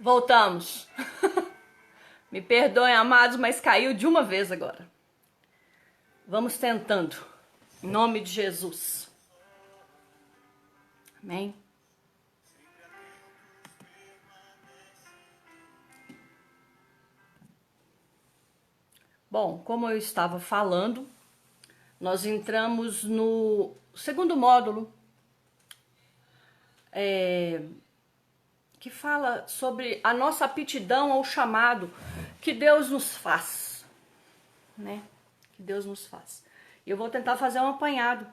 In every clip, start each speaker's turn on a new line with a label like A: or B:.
A: Voltamos. Me perdoem, amados, mas caiu de uma vez agora. Vamos tentando. Em nome de Jesus. Amém? Bom, como eu estava falando, nós entramos no segundo módulo, que fala sobre a nossa aptidão ao chamado que Deus nos faz, né? Que Deus nos faz. E eu vou tentar fazer um apanhado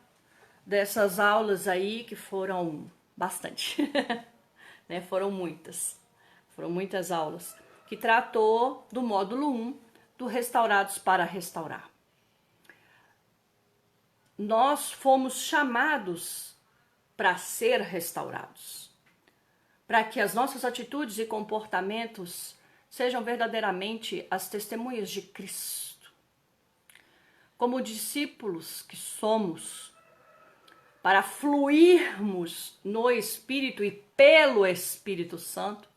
A: dessas aulas aí, que foram bastante, né? Foram muitas aulas, que tratou do módulo 1, do Restaurados para Restaurar. Nós fomos chamados para ser restaurados, para que as nossas atitudes e comportamentos sejam verdadeiramente as testemunhas de Cristo. Como discípulos que somos, para fluirmos no Espírito e pelo Espírito Santo,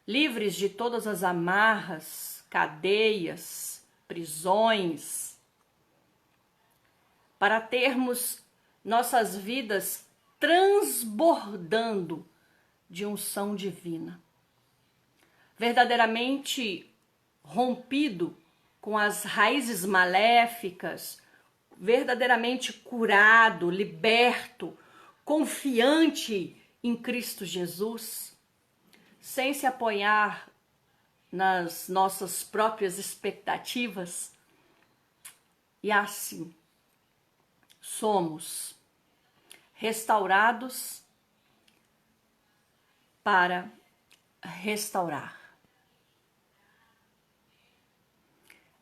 A: livres de todas as amarras, cadeias, prisões, para termos nossas vidas transbordando de unção divina, verdadeiramente rompido com as raízes maléficas, verdadeiramente curado, liberto, confiante em Cristo Jesus, sem se apoiar nas nossas próprias expectativas. E assim, somos restaurados para restaurar.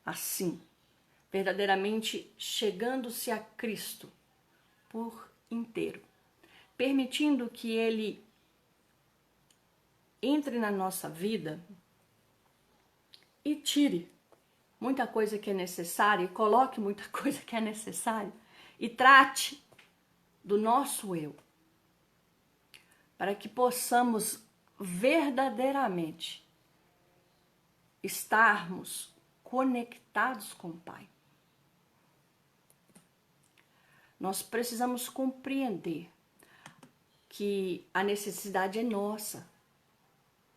A: Assim, verdadeiramente chegando-se a Cristo por inteiro, permitindo que Ele entre na nossa vida e tire muita coisa que é necessária, e coloque muita coisa que é necessária, e trate do nosso eu, para que possamos verdadeiramente estarmos conectados com o Pai. Nós precisamos compreender que a necessidade é nossa.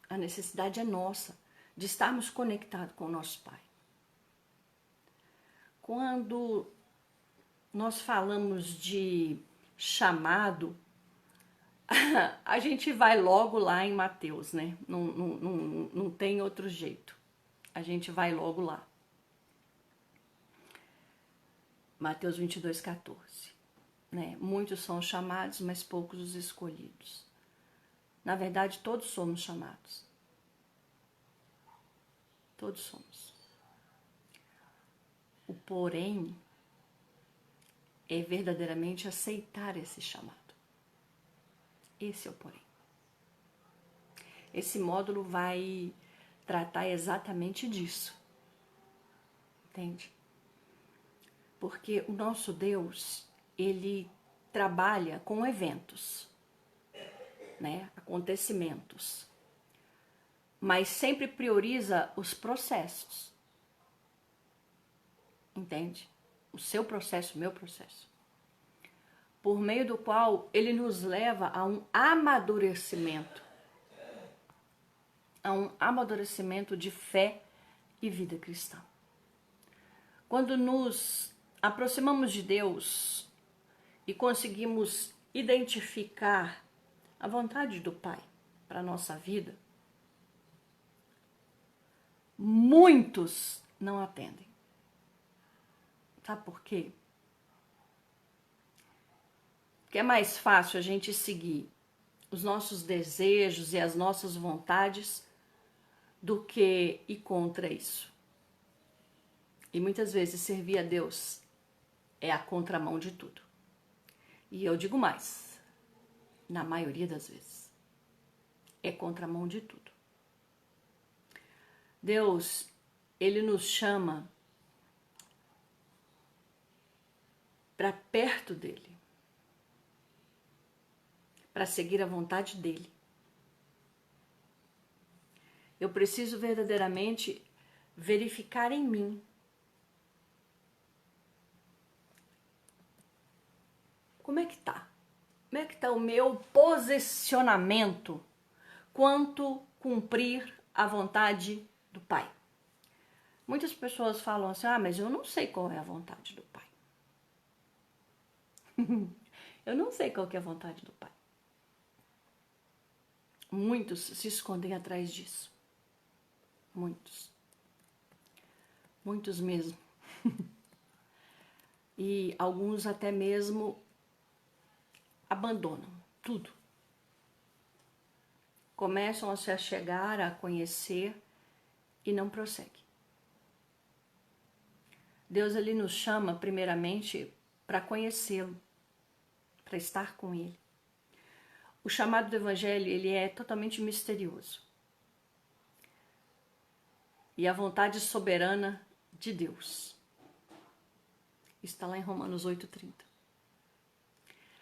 A: A necessidade é nossa de estarmos conectados com o nosso Pai. Quando nós falamos de chamado, a gente vai logo lá em Mateus, né? Não tem outro jeito. A gente vai logo lá. Mateus 22:14. Né? Muitos são chamados, mas poucos os escolhidos. Na verdade, todos somos chamados. Todos somos. O porém é verdadeiramente aceitar esse chamado. Esse é o porém. Esse módulo vai tratar exatamente disso. Entende? Porque o nosso Deus, Ele trabalha com eventos, né? Acontecimentos. Mas sempre prioriza os processos. Entende? O seu processo, o meu processo. Por meio do qual Ele nos leva a um amadurecimento. A um amadurecimento de fé e vida cristã. Quando nos aproximamos de Deus e conseguimos identificar a vontade do Pai para a nossa vida, muitos não atendem. Sabe por quê? Porque é mais fácil a gente seguir os nossos desejos e as nossas vontades do que ir contra isso. E muitas vezes servir a Deus é a contramão de tudo. E eu digo mais, na maioria das vezes, é contramão de tudo. Deus, Ele nos chama para perto dEle, para seguir a vontade dEle. Eu preciso verdadeiramente verificar em mim como é que tá? Como é que tá o meu posicionamento quanto cumprir a vontade do Pai? Muitas pessoas falam assim, mas eu não sei qual é a vontade do Pai. Eu não sei qual que é a vontade do Pai. Muitos se escondem atrás disso. Muitos. Muitos mesmo. E alguns até mesmo abandonam tudo. Começam a se achegar, a conhecer e não prosseguem. Deus ele nos chama primeiramente para conhecê-lo, para estar com ele. O chamado do Evangelho ele é totalmente misterioso. E a vontade soberana de Deus está lá em Romanos 8,30.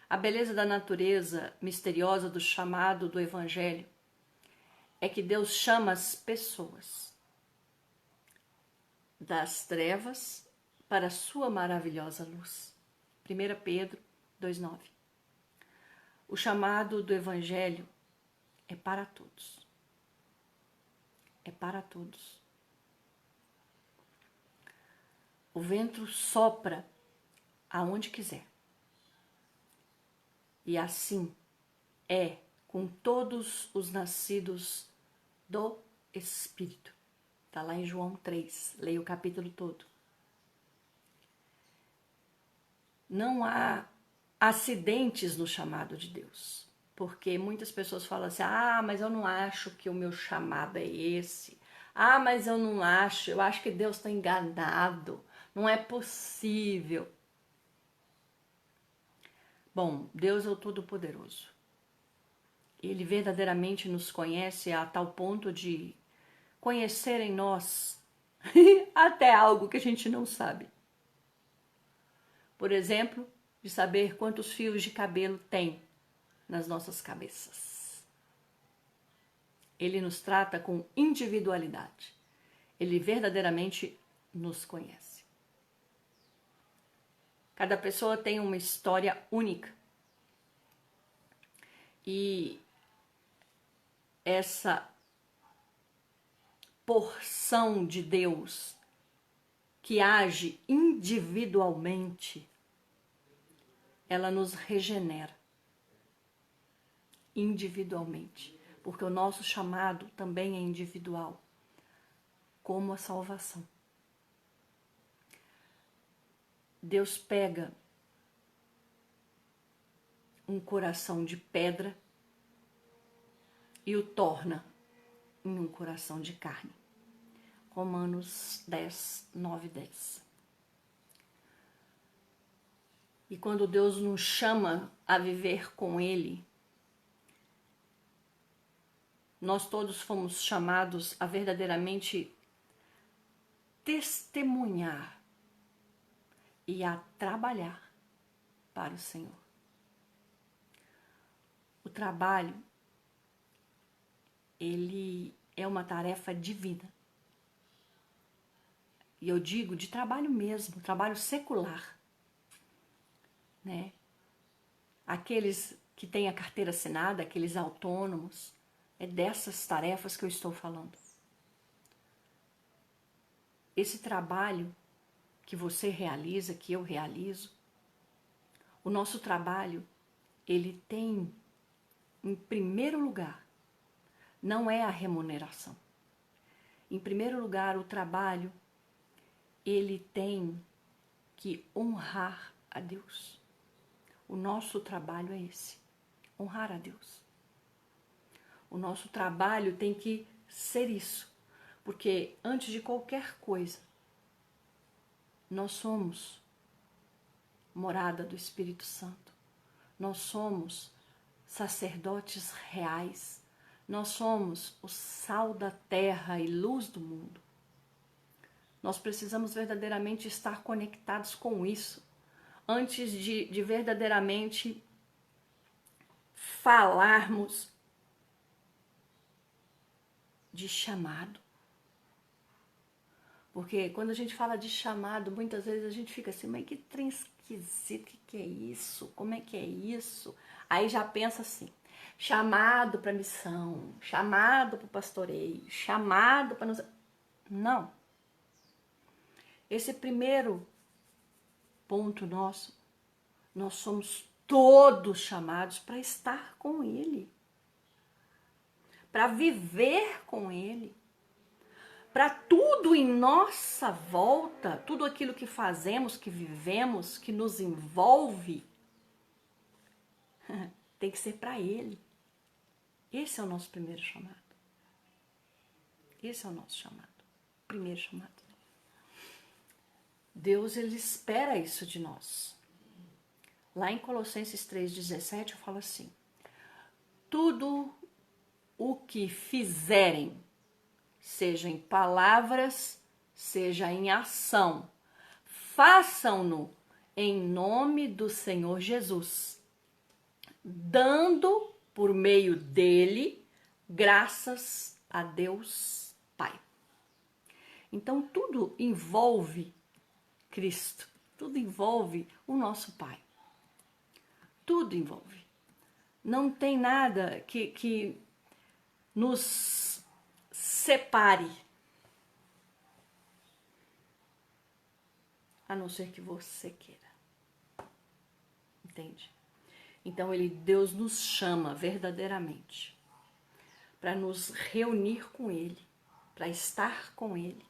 A: A beleza da natureza misteriosa do chamado do Evangelho é que Deus chama as pessoas das trevas para a sua maravilhosa luz. 1 Pedro 2,9. O chamado do Evangelho é para todos. É para todos. O vento sopra aonde quiser. E assim é com todos os nascidos do Espírito. Está lá em João 3, leia o capítulo todo. Não há acidentes no chamado de Deus. Porque muitas pessoas falam assim, mas eu não acho que o meu chamado é esse. Mas eu não acho, eu acho que Deus está enganado. Não é possível. Bom, Deus é o Todo-Poderoso. Ele verdadeiramente nos conhece a tal ponto de conhecer em nós até algo que a gente não sabe. Por exemplo, de saber quantos fios de cabelo tem nas nossas cabeças. Ele nos trata com individualidade. Ele verdadeiramente nos conhece. Cada pessoa tem uma história única. E essa porção de Deus que age individualmente, ela nos regenera individualmente, porque o nosso chamado também é individual, como a salvação. Deus pega um coração de pedra e o torna em um coração de carne. Romanos 10, 9 e 10. E quando Deus nos chama a viver com Ele, nós todos fomos chamados a verdadeiramente testemunhar e a trabalhar para o Senhor. O trabalho, ele é uma tarefa divina. E eu digo de trabalho mesmo, trabalho secular, né? Aqueles que têm a carteira assinada, aqueles autônomos, é dessas tarefas que eu estou falando. Esse trabalho que você realiza, que eu realizo, o nosso trabalho, ele tem, em primeiro lugar, não é a remuneração. Em primeiro lugar, o trabalho, ele tem que honrar a Deus. O nosso trabalho é esse, honrar a Deus. O nosso trabalho tem que ser isso, porque antes de qualquer coisa, nós somos morada do Espírito Santo. Nós somos sacerdotes reais. Nós somos o sal da terra e luz do mundo. Nós precisamos verdadeiramente estar conectados com isso, antes de verdadeiramente falarmos de chamado. Porque quando a gente fala de chamado, muitas vezes a gente fica assim, mas que trem esquisito, que é isso? Como é que é isso? Aí já pensa assim, chamado para missão, chamado para pastoreio, chamado para... Não. Esse primeiro ponto nosso, nós somos todos chamados para estar com Ele, para viver com Ele, para tudo em nossa volta, tudo aquilo que fazemos, que vivemos, que nos envolve, tem que ser para Ele. Esse é o nosso primeiro chamado. Esse é o nosso chamado. Primeiro chamado. Deus, Ele espera isso de nós. Lá em Colossenses 3,17 eu falo assim: tudo o que fizerem, seja em palavras, seja em ação, façam-no em nome do Senhor Jesus, dando por meio dele graças a Deus Pai. Então tudo envolve Cristo, tudo envolve o nosso Pai. Tudo envolve. Não tem nada que nos separe, a não ser que você queira. Entende? Então Deus nos chama verdadeiramente para nos reunir com Ele, para estar com Ele,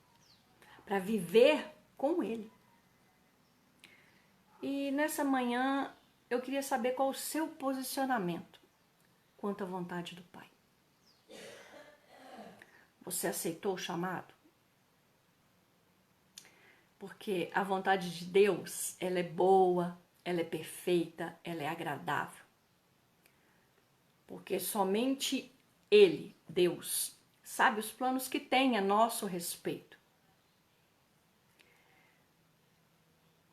A: para viver com Ele. E nessa manhã eu queria saber qual o seu posicionamento quanto à vontade do Pai. Você aceitou o chamado? Porque a vontade de Deus, ela é boa, ela é perfeita, ela é agradável. Porque somente Ele, Deus, sabe os planos que tem a nosso respeito.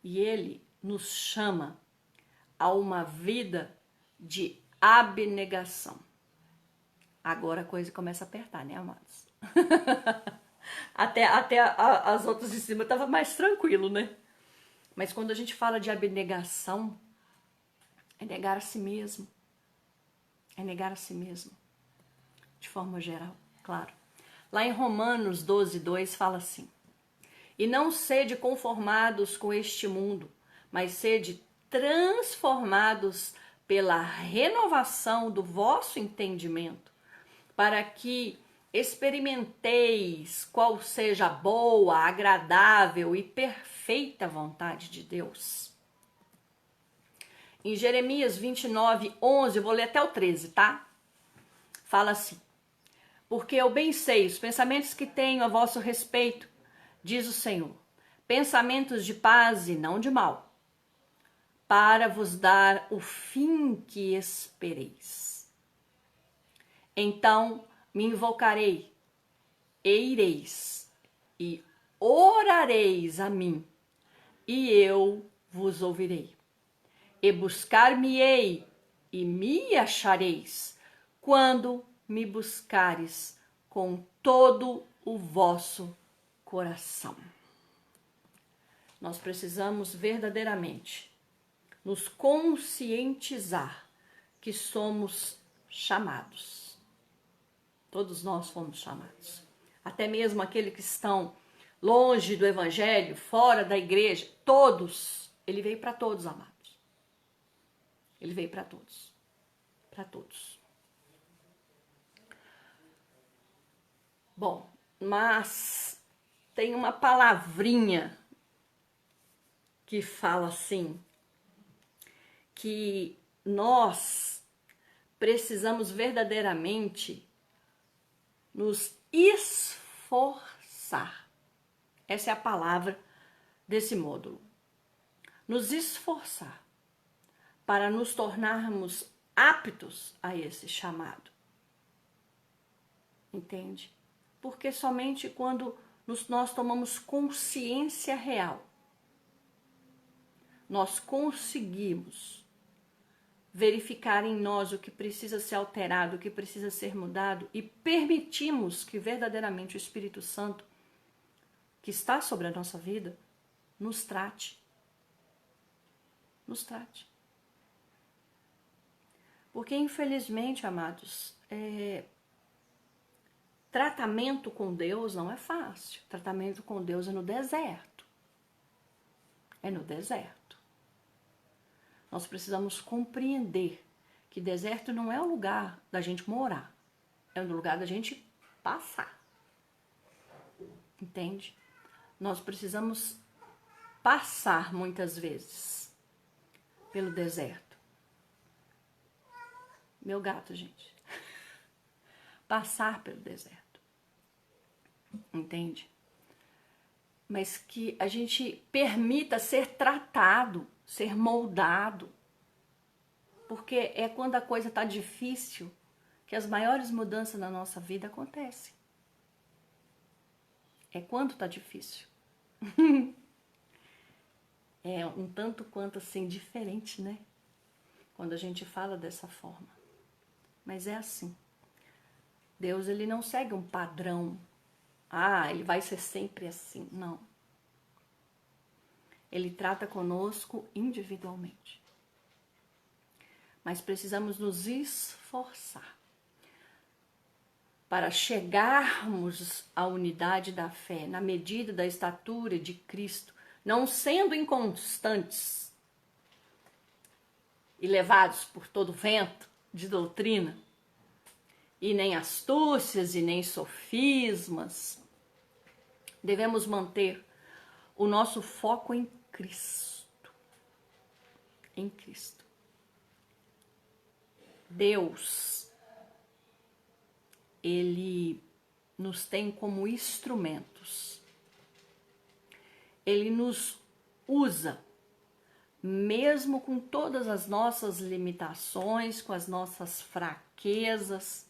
A: E Ele nos chama a uma vida de abnegação. Agora a coisa começa a apertar, né, amados? até as outras de cima estava mais tranquilo, né? Mas quando a gente fala de abnegação, é negar a si mesmo. É negar a si mesmo. De forma geral, claro. Lá em Romanos 12:2 fala assim: e não sede conformados com este mundo, mas sede transformados pela renovação do vosso entendimento, para que experimenteis qual seja a boa, agradável e perfeita vontade de Deus. Em Jeremias 29:11, eu vou ler até o 13, tá? Fala assim: porque eu bem sei os pensamentos que tenho a vosso respeito, diz o Senhor, pensamentos de paz e não de mal, para vos dar o fim que espereis. Então me invocarei, e ireis, e orareis a mim, e eu vos ouvirei. E buscar-me-ei, e me achareis, quando me buscares com todo o vosso coração. Nós precisamos verdadeiramente nos conscientizar que somos chamados. Todos nós fomos chamados. Até mesmo aqueles que estão longe do evangelho, fora da igreja, todos. Ele veio para todos, amados. Ele veio para todos. Para todos. Bom, mas tem uma palavrinha que fala assim, que nós precisamos verdadeiramente nos esforçar. Essa é a palavra desse módulo. Nos esforçar para nos tornarmos aptos a esse chamado. Entende? Porque somente quando nós tomamos consciência real, nós conseguimos verificar em nós o que precisa ser alterado, o que precisa ser mudado e permitimos que verdadeiramente o Espírito Santo, que está sobre a nossa vida, nos trate. Nos trate. Porque, infelizmente, amados, tratamento com Deus não é fácil. Tratamento com Deus é no deserto. É no deserto. Nós precisamos compreender que deserto não é o lugar da gente morar. É o lugar da gente passar. Entende? Nós precisamos passar muitas vezes pelo deserto. Meu gato, gente. Passar pelo deserto. Entende? Mas que a gente permita ser tratado, ser moldado. Porque é quando a coisa está difícil que as maiores mudanças na nossa vida acontecem. É quando está difícil. É um tanto quanto assim diferente, né? Quando a gente fala dessa forma. Mas é assim. Deus, ele não segue um padrão. Ah, ele vai ser sempre assim. Não. Ele trata conosco individualmente. Mas precisamos nos esforçar para chegarmos à unidade da fé, na medida da estatura de Cristo, não sendo inconstantes e levados por todo vento de doutrina, e nem astúcias e nem sofismas. Devemos manter o nosso foco em Cristo. Em Cristo. Deus, ele nos tem como instrumentos. Ele nos usa, mesmo com todas as nossas limitações, com as nossas fraquezas,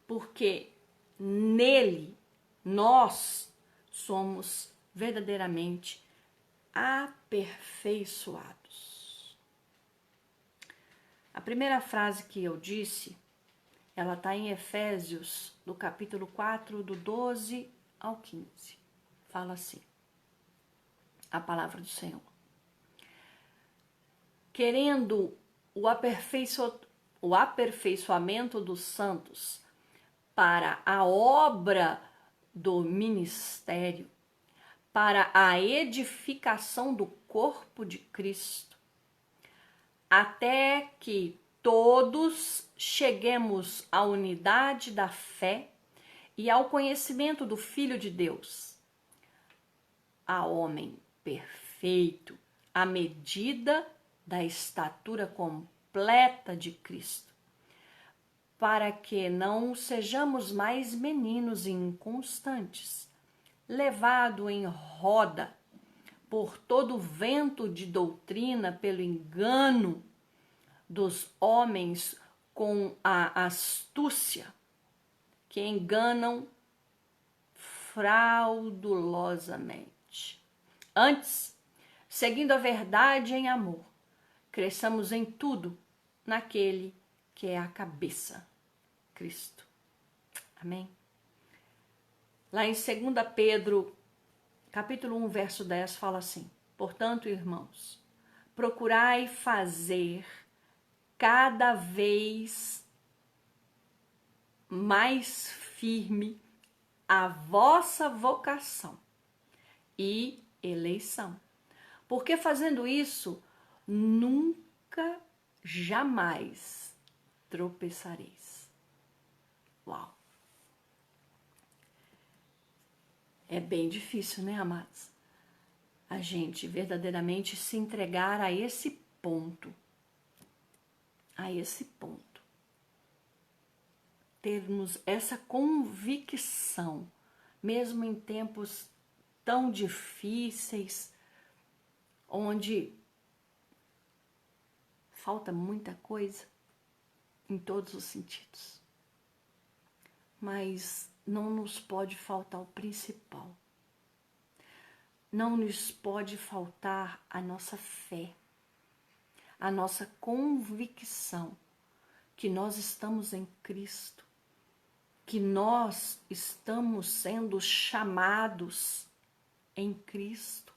A: porque nele nós somos verdadeiramente aperfeiçoados. A primeira frase que eu disse, ela está em Efésios, do capítulo 4, do 12 ao 15. Fala assim, a palavra do Senhor. Querendo o aperfeiçoamento dos santos para a obra do ministério, para a edificação do corpo de Cristo, até que todos cheguemos à unidade da fé e ao conhecimento do Filho de Deus, a homem perfeito, à medida da estatura completa de Cristo, para que não sejamos mais meninos inconstantes, levado em roda por todo vento de doutrina, pelo engano dos homens com a astúcia, que enganam fraudulosamente. Antes, seguindo a verdade em amor, cresçamos em tudo naquele que é a cabeça, Cristo. Amém? Lá em 2 Pedro, capítulo 1, verso 10, fala assim: portanto, irmãos, procurai fazer cada vez mais firme a vossa vocação e eleição, porque fazendo isso, nunca, jamais tropeçareis. Uau! É bem difícil, né, amados? A gente verdadeiramente se entregar a esse ponto. A esse ponto. Termos essa convicção, mesmo em tempos tão difíceis, onde falta muita coisa em todos os sentidos. Mas não nos pode faltar o principal. Não nos pode faltar a nossa fé. a nossa convicção que nós estamos em Cristo, que nós estamos sendo chamados em Cristo,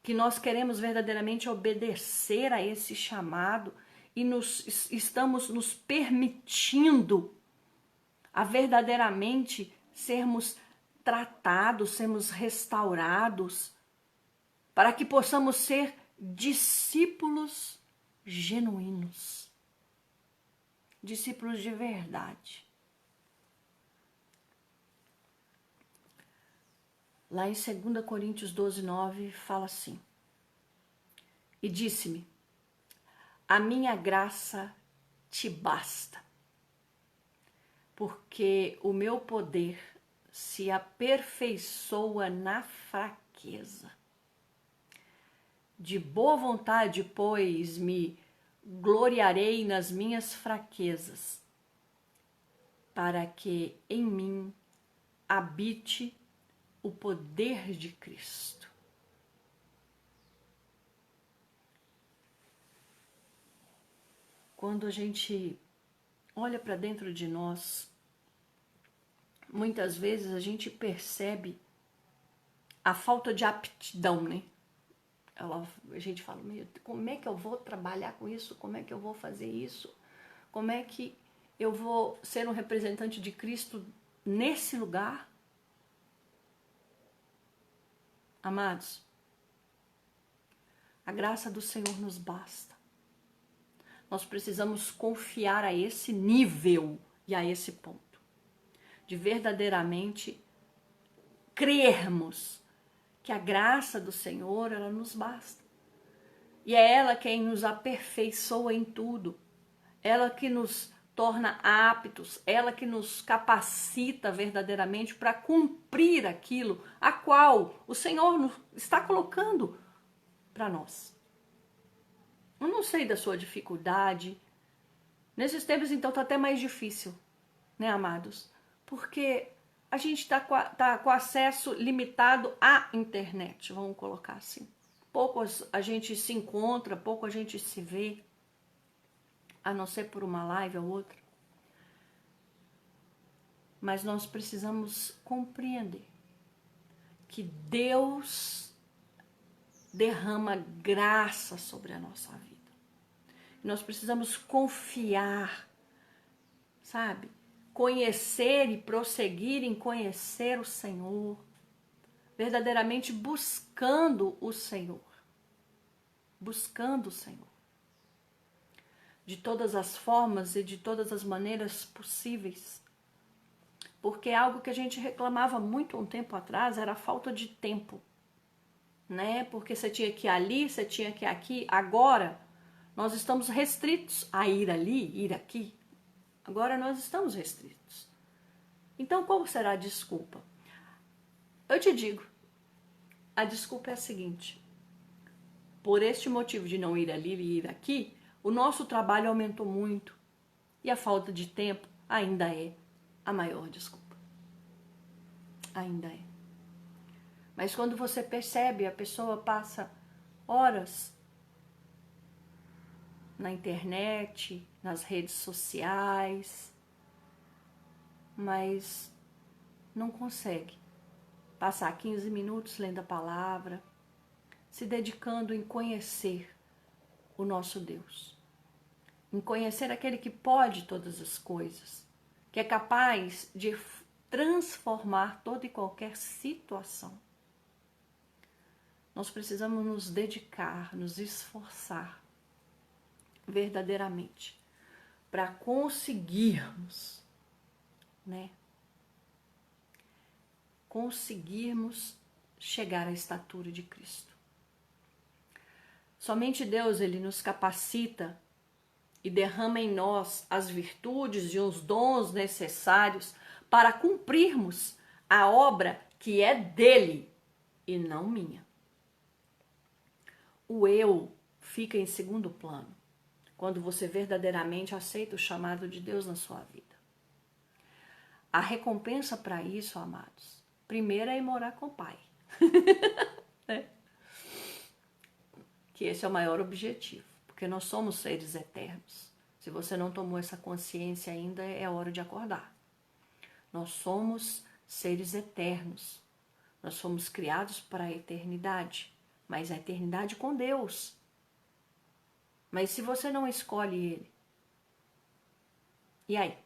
A: que nós queremos verdadeiramente obedecer a esse chamado e estamos nos permitindo a verdadeiramente sermos tratados, sermos restaurados, para que possamos ser discípulos genuínos, discípulos de verdade. Lá em 2 Coríntios 12:9 fala assim: e disse-me, a minha graça te basta, porque o meu poder se aperfeiçoa na fraqueza. De boa vontade, pois, me gloriarei nas minhas fraquezas, para que em mim habite o poder de Cristo. Quando a gente olha para dentro de nós, muitas vezes a gente percebe a falta de aptidão, né? A gente fala, como é que eu vou trabalhar com isso? Como é que eu vou fazer isso? Como é que eu vou ser um representante de Cristo nesse lugar? Amados, a graça do Senhor nos basta. Nós precisamos confiar a esse nível e a esse ponto, de verdadeiramente crermos que a graça do Senhor, ela nos basta. E é ela quem nos aperfeiçoa em tudo. Ela que nos torna aptos, ela que nos capacita verdadeiramente para cumprir aquilo a qual o Senhor está colocando para nós. Eu não sei da sua dificuldade. Nesses tempos, então, está até mais difícil, né, amados? Porque a gente está com acesso limitado à internet, vamos colocar assim. Pouco a gente se encontra, pouco a gente se vê, a não ser por uma live ou outra. Mas nós precisamos compreender que Deus derrama graça sobre a nossa vida. Nós precisamos confiar, sabe? Conhecer e prosseguir em conhecer o Senhor, verdadeiramente buscando o Senhor. Buscando o Senhor. De todas as formas e de todas as maneiras possíveis. Porque algo que a gente reclamava muito um tempo atrás era a falta de tempo, né? Porque você tinha que ir ali, você tinha que ir aqui. Agora, nós estamos restritos a ir ali, ir aqui. Agora nós estamos restritos. Então, qual será a desculpa? Eu te digo, a desculpa é a seguinte. Por este motivo de não ir ali e ir aqui, o nosso trabalho aumentou muito. E a falta de tempo ainda é a maior desculpa. Ainda é. Mas quando você percebe, a pessoa passa horas na internet, nas redes sociais, mas não consegue passar 15 minutos lendo a palavra, se dedicando em conhecer o nosso Deus, em conhecer aquele que pode todas as coisas, que é capaz de transformar toda e qualquer situação. Nós precisamos nos dedicar, nos esforçar verdadeiramente para conseguirmos, né? Conseguirmos chegar à estatura de Cristo. Somente Deus, ele nos capacita e derrama em nós as virtudes e os dons necessários para cumprirmos a obra que é dele e não minha. O eu fica em segundo plano quando você verdadeiramente aceita o chamado de Deus na sua vida. A recompensa para isso, amados, primeiro é ir morar com o Pai. Que esse é o maior objetivo. Porque porque nós somos seres eternos. Se você não tomou essa consciência ainda, é hora de acordar. Nós somos seres eternos. Nós fomos criados para a eternidade, mas a eternidade com Deus. Mas se você não escolhe Ele, e aí?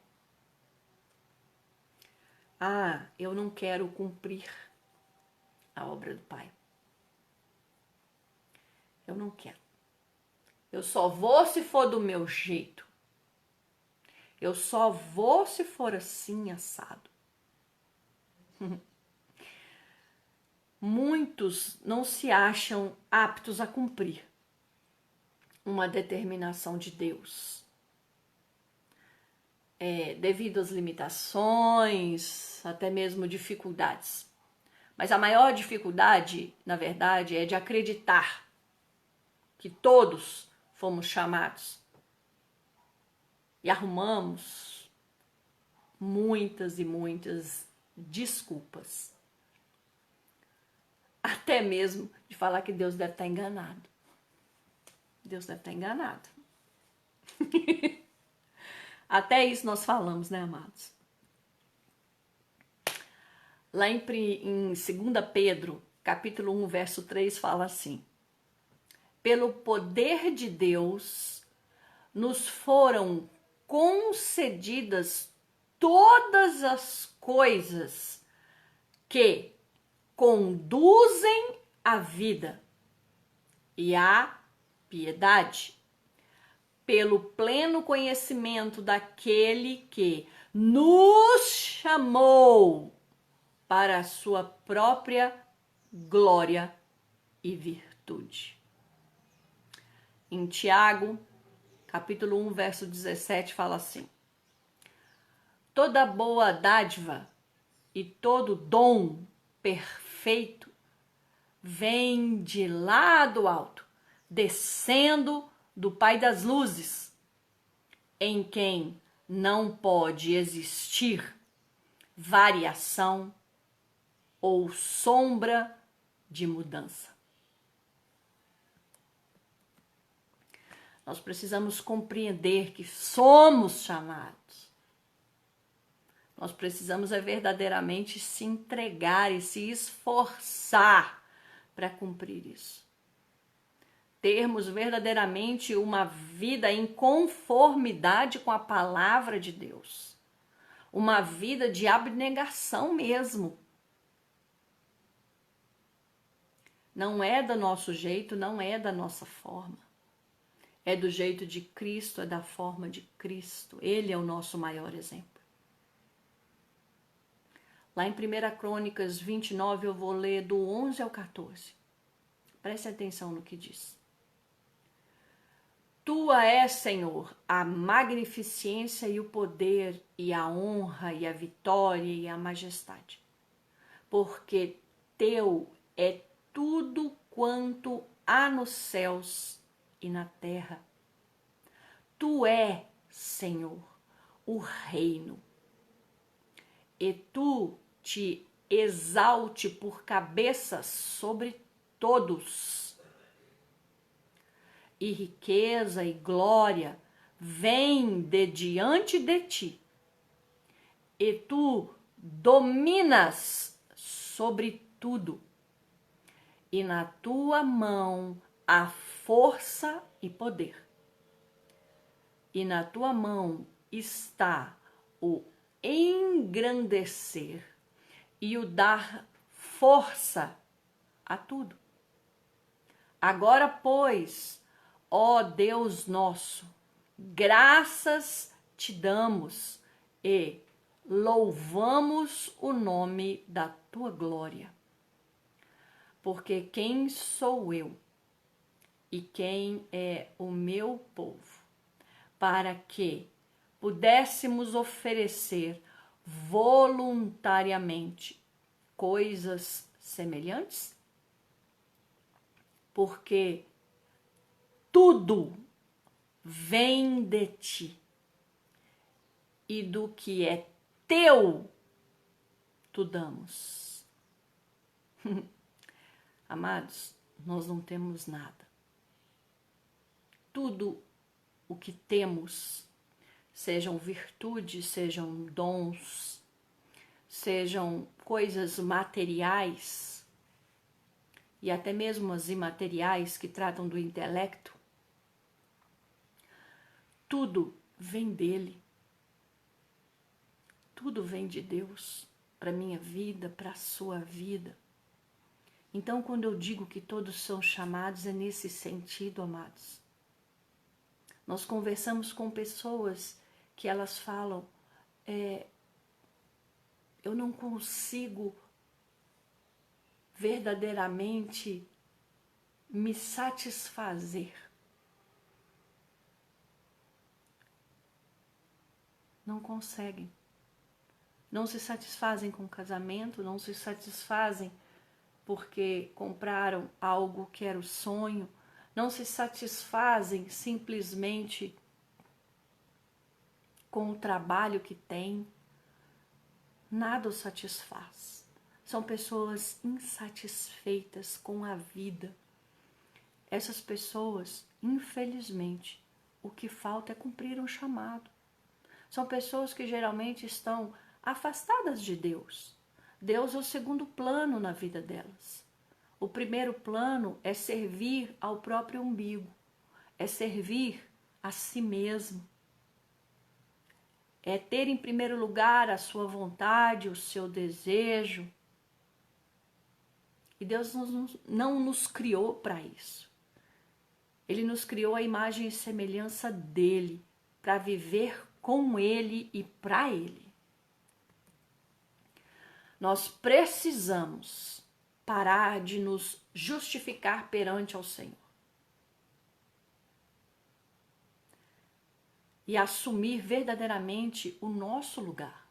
A: Ah, eu não quero cumprir a obra do Pai. Eu não quero. Eu só vou se for do meu jeito. Eu só vou se for assim, assado. Muitos não se acham aptos a cumprir uma determinação de Deus. Devido às limitações, até mesmo dificuldades. Mas a maior dificuldade, na verdade, é de acreditar que todos fomos chamados. E arrumamos muitas e muitas desculpas. Até mesmo de falar que Deus deve estar enganado. Deus deve estar enganado. Até isso nós falamos, né, amados? Lá em 2 Pedro, capítulo 1, verso 3, fala assim: pelo poder de Deus, nos foram concedidas todas as coisas que conduzem à vida e à piedade, pelo pleno conhecimento daquele que nos chamou para a sua própria glória e virtude. Em Tiago, capítulo 1, verso 17, fala assim: toda boa dádiva e todo dom perfeito vem de lá do alto, descendo do Pai das luzes, em quem não pode existir variação ou sombra de mudança. Nós precisamos compreender que somos chamados. Nós precisamos verdadeiramente se entregar e se esforçar para cumprir isso. Termos verdadeiramente uma vida em conformidade com a palavra de Deus. Uma vida de abnegação mesmo. Não é do nosso jeito, não é da nossa forma. É do jeito de Cristo, é da forma de Cristo. Ele é o nosso maior exemplo. Lá em 1 Crônicas 29, eu vou ler do 11 ao 14. Preste atenção no que diz. Tua é, Senhor, a magnificência e o poder e a honra e a vitória e a majestade. Porque teu é tudo quanto há nos céus e na terra. Tu é, Senhor, o reino. E tu te exalte por cabeça sobre todos. E riqueza e glória vêm de diante de ti. E tu dominas sobre tudo. E na tua mão há força e poder. E na tua mão está o engrandecer e o dar força a tudo. Agora, pois, ó Deus nosso, graças te damos e louvamos o nome da tua glória. Porque quem sou eu e quem é o meu povo, para que pudéssemos oferecer voluntariamente coisas semelhantes? Porque tudo vem de ti, e do que é teu, tu damos. Amados, nós não temos nada. tudo o que temos, sejam virtudes, sejam dons, sejam coisas materiais e até mesmo as imateriais que tratam do intelecto, tudo vem dele. Tudo vem de Deus para a minha vida, para a sua vida. Então, quando eu digo que todos são chamados, é nesse sentido, amados. Nós conversamos com pessoas que elas falam, eu não consigo verdadeiramente me satisfazer. Não conseguem. Não se satisfazem com o casamento, não se satisfazem porque compraram algo que era o sonho, não se satisfazem simplesmente com o trabalho que têm, nada os satisfaz. São pessoas insatisfeitas com a vida. Essas pessoas, infelizmente, o que falta é cumprir um chamado. São pessoas que geralmente estão afastadas de Deus. Deus é o segundo plano na vida delas. O primeiro plano é servir ao próprio umbigo, é servir a si mesmo, é ter em primeiro lugar a sua vontade, o seu desejo. E Deus não nos criou para isso. Ele nos criou a imagem e semelhança dele, para viver com ele e para ele. Nós precisamos parar de nos justificar perante ao Senhor e assumir verdadeiramente o nosso lugar.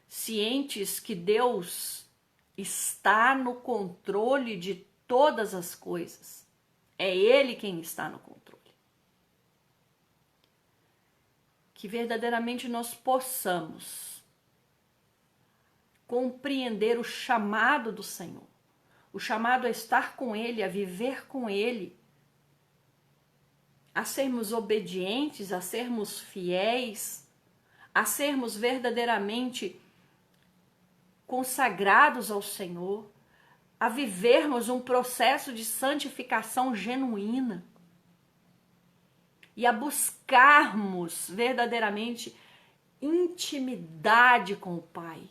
A: Cientes que Deus está no controle de todas as coisas. É Ele quem está no controle. Que verdadeiramente nós possamos compreender o chamado do Senhor, o chamado a estar com Ele, a viver com Ele, a sermos obedientes, a sermos fiéis, a sermos verdadeiramente consagrados ao Senhor, a vivermos um processo de santificação genuína e a buscarmos verdadeiramente intimidade com o Pai.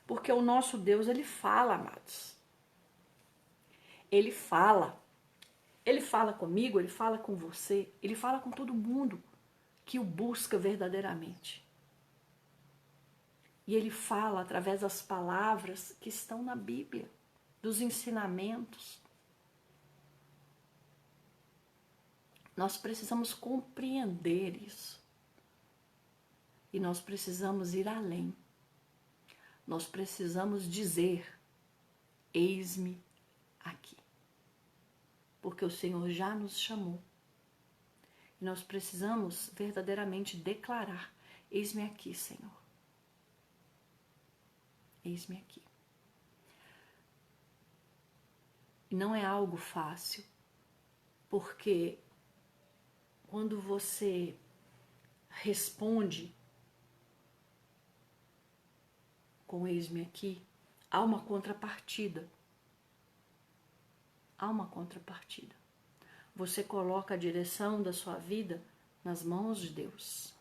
A: Porque o nosso Deus, Ele fala, amados. Ele fala. Ele fala comigo, Ele fala com você, Ele fala com todo mundo que o busca verdadeiramente. E Ele fala através das palavras que estão na Bíblia, dos ensinamentos. Nós precisamos compreender isso. E nós precisamos ir além. Nós precisamos dizer, eis-me aqui. Porque o Senhor já nos chamou. E nós precisamos verdadeiramente declarar, eis-me aqui, Senhor. Eis-me aqui. E não é algo fácil, porque quando você responde com eis-me aqui, há uma contrapartida. Há uma contrapartida. Você coloca a direção da sua vida nas mãos de Deus.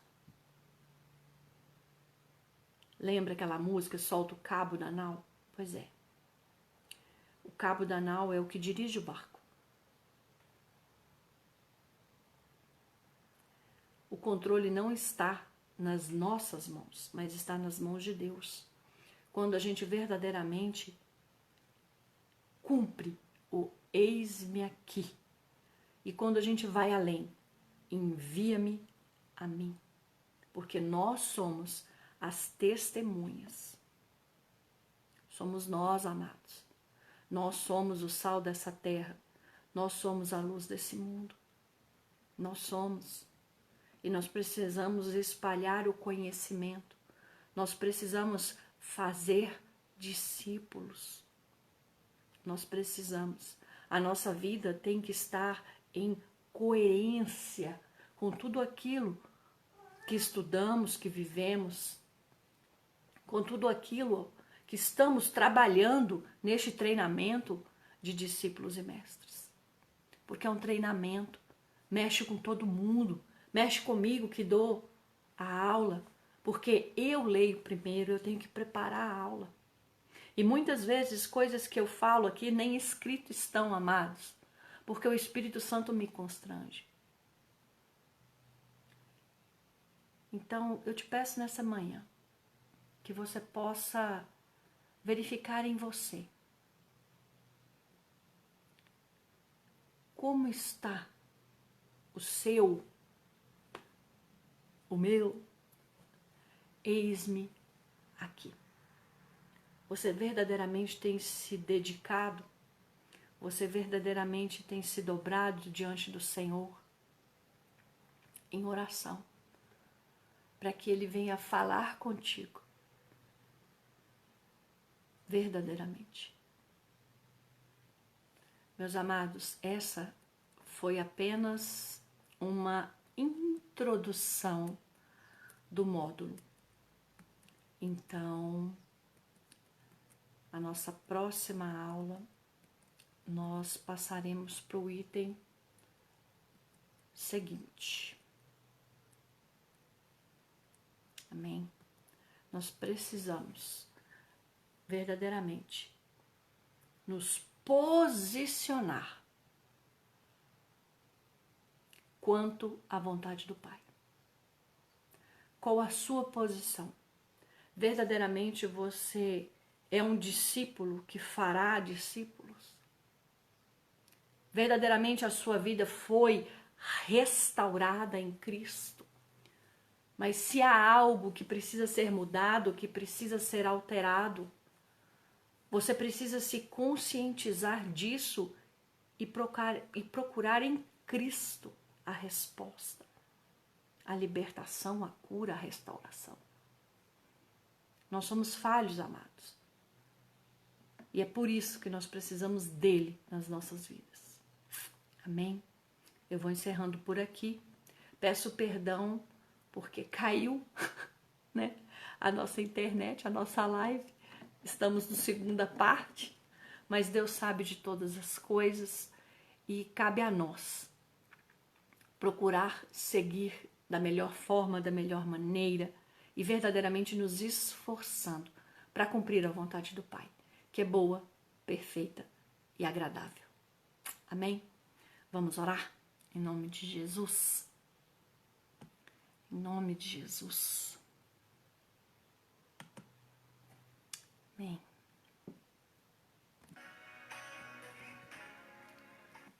A: Lembra aquela música, Solta o Cabo da Nau? Pois é. O cabo da nau é o que dirige o barco. O controle não está nas nossas mãos, mas está nas mãos de Deus. Quando a gente verdadeiramente cumpre o eis-me aqui. E quando a gente vai além, envia-me a mim. Porque nós somos as testemunhas. Somos nós, amados. Nós somos o sal dessa terra. Nós somos a luz desse mundo. Nós somos. E nós precisamos espalhar o conhecimento. Nós precisamos fazer discípulos. Nós precisamos. A nossa vida tem que estar em coerência com tudo aquilo que estudamos, que vivemos, com tudo aquilo que estamos trabalhando neste treinamento de discípulos e mestres. Porque é um treinamento, mexe com todo mundo, mexe comigo que dou a aula, porque eu leio primeiro, eu tenho que preparar a aula. E muitas vezes coisas que eu falo aqui nem escrito estão, amados, porque o Espírito Santo me constrange. Então, eu te peço nessa manhã que você possa verificar em você como está o seu, o meu, eis-me aqui. Você verdadeiramente tem se dedicado? Você verdadeiramente tem se dobrado diante do Senhor em oração, para que Ele venha falar contigo verdadeiramente? Meus amados, essa foi apenas uma introdução do módulo. Então, a nossa próxima aula, nós passaremos para o item seguinte. Amém? Nós precisamos verdadeiramente nos posicionar quanto à vontade do Pai. Qual a sua posição? Verdadeiramente você é um discípulo que fará discípulos? Verdadeiramente a sua vida foi restaurada em Cristo? Mas se há algo que precisa ser mudado, que precisa ser alterado, você precisa se conscientizar disso e procurar em Cristo a resposta, a libertação, a cura, a restauração. Nós somos falhos, amados. E é por isso que nós precisamos dele nas nossas vidas. Amém? Eu vou encerrando por aqui. Peço perdão porque caiu, né, a nossa internet, a nossa live. Estamos na segunda parte, mas Deus sabe de todas as coisas e cabe a nós procurar seguir da melhor forma, da melhor maneira e verdadeiramente nos esforçando para cumprir a vontade do Pai, que é boa, perfeita e agradável. Amém? Vamos orar? Em nome de Jesus. Em nome de Jesus. Amém.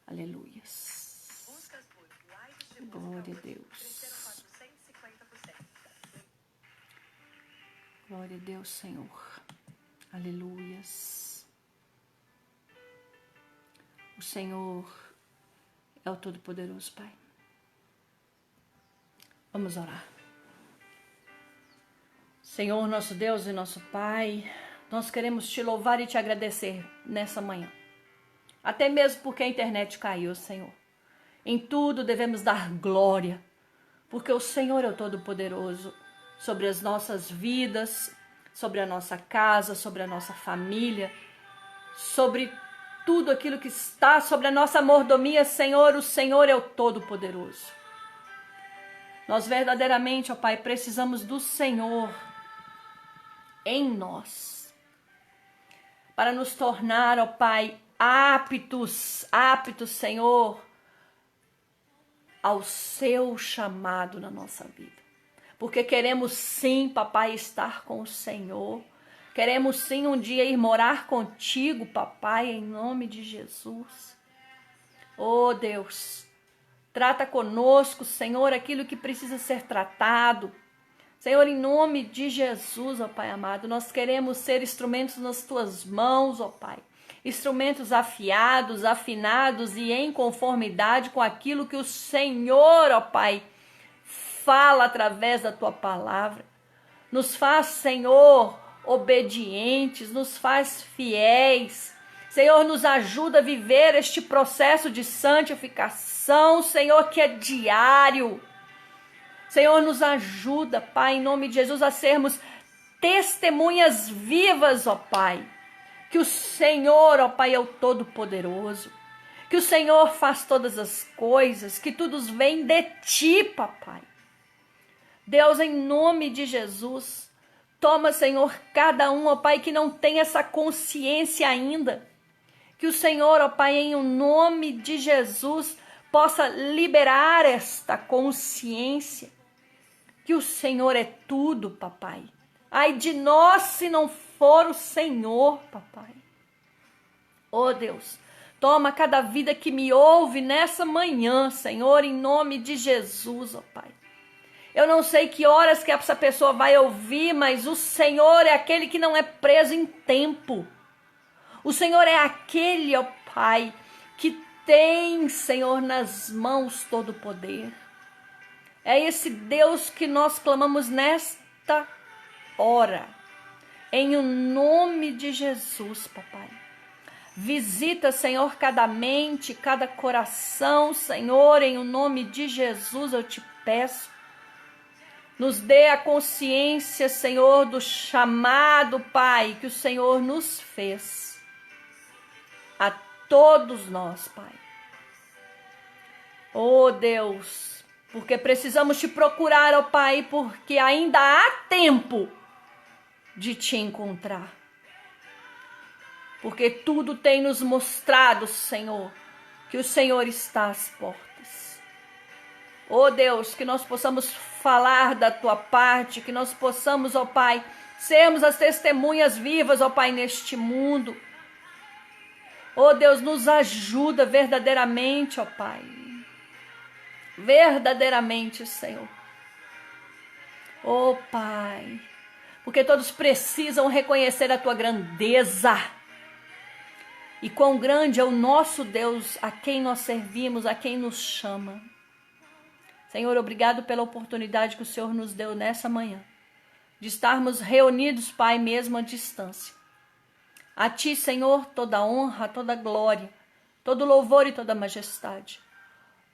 A: Aleluias. Glória a Deus. Glória a Deus, Senhor. Aleluias. O Senhor é o Todo-Poderoso, Pai. Vamos orar. Senhor, nosso Deus e nosso Pai, nós queremos te louvar e te agradecer nessa manhã. Até mesmo porque a internet caiu, Senhor. Em tudo devemos dar glória, porque o Senhor é o Todo-Poderoso sobre as nossas vidas, sobre a nossa casa, sobre a nossa família, sobre tudo aquilo que está sobre a nossa mordomia, Senhor. O Senhor é o Todo-Poderoso. Nós verdadeiramente, ó Pai, precisamos do Senhor em nós, para nos tornar, ó Pai, aptos, Senhor, ao seu chamado na nossa vida. Porque queremos sim, papai, estar com o Senhor. Queremos sim um dia ir morar contigo, papai, em nome de Jesus. Oh Deus, trata conosco, Senhor, aquilo que precisa ser tratado. Senhor, em nome de Jesus, ó Pai amado, nós queremos ser instrumentos nas tuas mãos, ó Pai. Instrumentos afiados, afinados e em conformidade com aquilo que o Senhor, ó Pai, fala através da tua palavra. Nos faz, Senhor, obedientes, nos faz fiéis. Senhor, nos ajuda a viver este processo de santificação oração, Senhor, que é diário. Senhor, nos ajuda, Pai, em nome de Jesus, a sermos testemunhas vivas, ó Pai. Que o Senhor, ó Pai, é o Todo-Poderoso. Que o Senhor faz todas as coisas, que tudo vem de Ti, papai. Deus, em nome de Jesus, toma, Senhor, cada um, ó Pai, que não tem essa consciência ainda. Que o Senhor, ó Pai, em nome de Jesus, possa liberar esta consciência. Que o Senhor é tudo, papai. Ai de nós se não for o Senhor, papai. Oh Deus, toma cada vida que me ouve nessa manhã, Senhor, em nome de Jesus, ó Pai. Eu não sei que horas que essa pessoa vai ouvir, mas o Senhor é aquele que não é preso em tempo. O Senhor é aquele, ó Pai, que tem, Senhor, nas mãos todo o poder. É esse Deus que nós clamamos nesta hora. Em o nome de Jesus, papai. Visita, Senhor, cada mente, cada coração, Senhor, em o nome de Jesus eu te peço. Nos dê a consciência, Senhor, do chamado, Pai, que o Senhor nos fez. A todos nós, Pai. Oh, Deus, porque precisamos te procurar, ó Pai, porque ainda há tempo de te encontrar. Porque tudo tem nos mostrado, Senhor, que o Senhor está às portas. Oh Deus, que nós possamos falar da tua parte, que nós possamos, ó Pai, sermos as testemunhas vivas, ó Pai, neste mundo. Oh Deus, nos ajuda verdadeiramente, ó Pai. Verdadeiramente, Senhor. Oh Pai, porque todos precisam reconhecer a tua grandeza. E quão grande é o nosso Deus, a quem nós servimos, a quem nos chama. Senhor, obrigado pela oportunidade que o Senhor nos deu nessa manhã, de estarmos reunidos, Pai, mesmo à distância. A Ti, Senhor, toda honra, toda glória, todo louvor e toda majestade.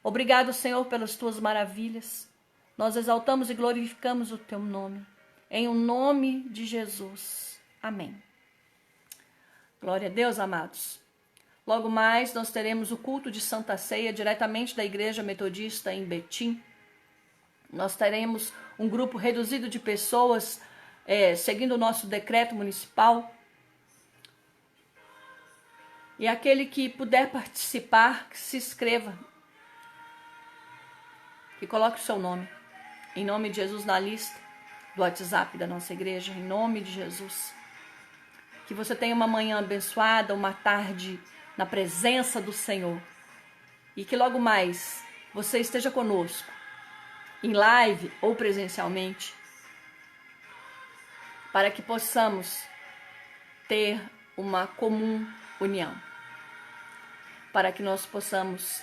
A: Obrigado, Senhor, pelas Tuas maravilhas. Nós exaltamos e glorificamos o Teu nome. Em o nome de Jesus. Amém. Glória a Deus, amados. Logo mais nós teremos o culto de Santa Ceia diretamente da Igreja Metodista em Betim. Nós teremos um grupo reduzido de pessoas seguindo o nosso decreto municipal. E aquele que puder participar, que se inscreva. Que coloque o seu nome. Em nome de Jesus na lista do WhatsApp da nossa igreja. Em nome de Jesus. Que você tenha uma manhã abençoada, uma tarde na presença do Senhor. E que logo mais você esteja conosco, em live ou presencialmente, para que possamos ter uma comum união. Para que nós possamos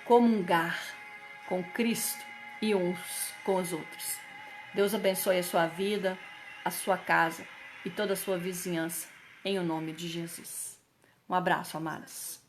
A: comungar com Cristo e uns com os outros. Deus abençoe a sua vida, a sua casa e toda a sua vizinhança, em o nome de Jesus. Um abraço, amadas.